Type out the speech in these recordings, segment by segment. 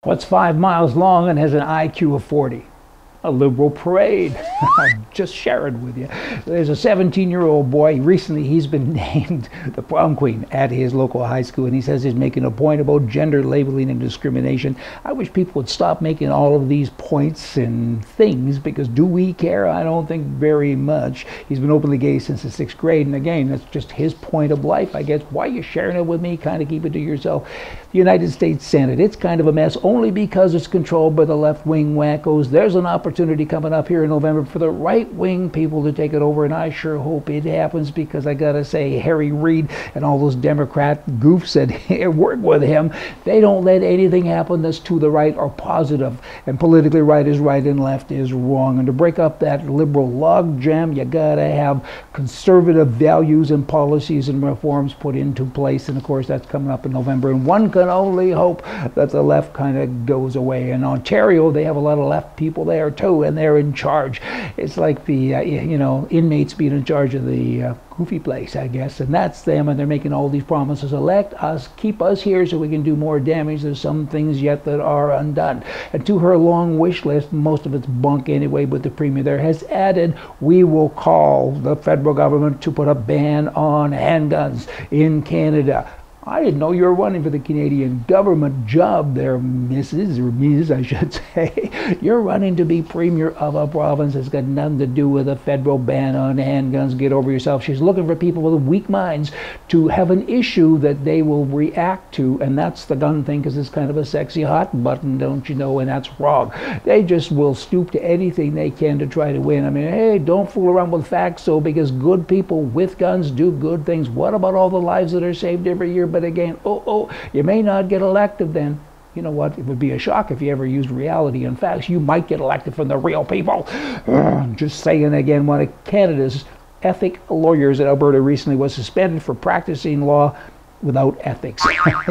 What's 5 miles long and has an IQ of 40? A Liberal parade. I'll just share it with you. There's a 17-year-old boy. Recently, he's been named the prom queen at his local high school, and he says he's making a point about gender labeling and discrimination. I wish people would stop making all of these points and things, because do we care? I don't think very much. He's been openly gay since the 6th grade, and again, that's just his point of life, I guess. Why are you sharing it with me? Kind of keep it to yourself. The United States Senate, it's kind of a mess only because it's controlled by the left-wing wackos. There's an opportunity coming up here in November for the right-wing people to take it over, and I sure hope it happens, because I gotta say, Harry Reid and all those Democrat goofs that work with him, they don't let anything happen that's to the right or positive, and politically right is right and left is wrong. And to break up that liberal logjam, you gotta have conservative values and policies and reforms put into place, and of course that's coming up in November, and one can only hope that the left kind of goes away. In Ontario, they have a lot of left people there too, and they're in charge. It's like the inmates being in charge of the goofy place, I guess, and that's them, and they're making all these promises. Elect us, keep us here so we can do more damage. There's some things yet that are undone. And to her long wish list, most of it's bunk anyway, but the Premier there has added, we will call the federal government to put a ban on handguns in Canada. I didn't know you were running for the Canadian government job there, Mrs. or Ms. I should say. You're running to be Premier of a province that's got nothing to do with a federal ban on handguns. Get over yourself. She's looking for people with weak minds to have an issue that they will react to, and that's the gun thing, because it's kind of a sexy hot button, don't you know, and that's wrong. They just will stoop to anything they can to try to win. I mean, hey, don't fool around with facts, though, because good people with guns do good things. What about all the lives that are saved every year? But again, you may not get elected then. You know what? It would be a shock if you ever used reality and facts. You might get elected from the real people. Just saying again, one of Canada's ethic lawyers in Alberta recently was suspended for practicing law without ethics.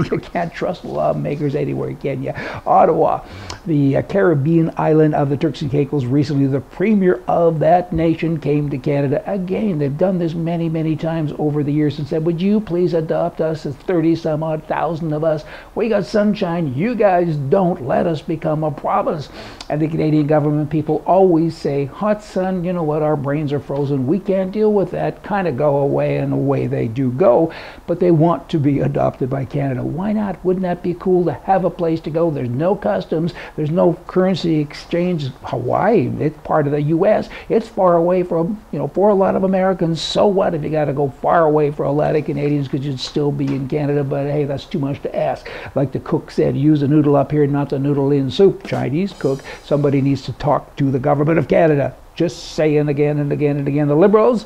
You can't trust lawmakers anywhere, can you? Ottawa, the Caribbean island of the Turks and Caicos, recently the Premier of that nation came to Canada. Again, they've done this many, many times over the years and said, would you please adopt us? There's 30-some-odd thousand of us. We got sunshine. You guys don't. Let us become a province. And the Canadian government people always say, hot sun, you know what, our brains are frozen. We can't deal with that. Kind of go away, and away they do go. But they want to be adopted by Canada. Why not? Wouldn't that be cool to have a place to go? There's no customs. There's no currency exchange. Hawaii, it's part of the U.S. It's far away from, for a lot of Americans. So what if you got to go far away for a lot of Canadians, because you'd still be in Canada? But hey, that's too much to ask. Like the cook said, use a noodle up here, not the noodle in soup. Chinese cook. Somebody needs to talk to the government of Canada. Just saying again and again and again. The Liberals,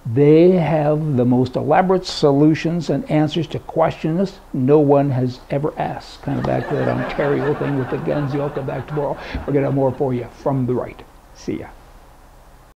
they have the most elaborate solutions and answers to questions no one has ever asked. Kind of back to that Ontario thing with the guns. You'll come back tomorrow. We're going to have more for you from the right. See ya.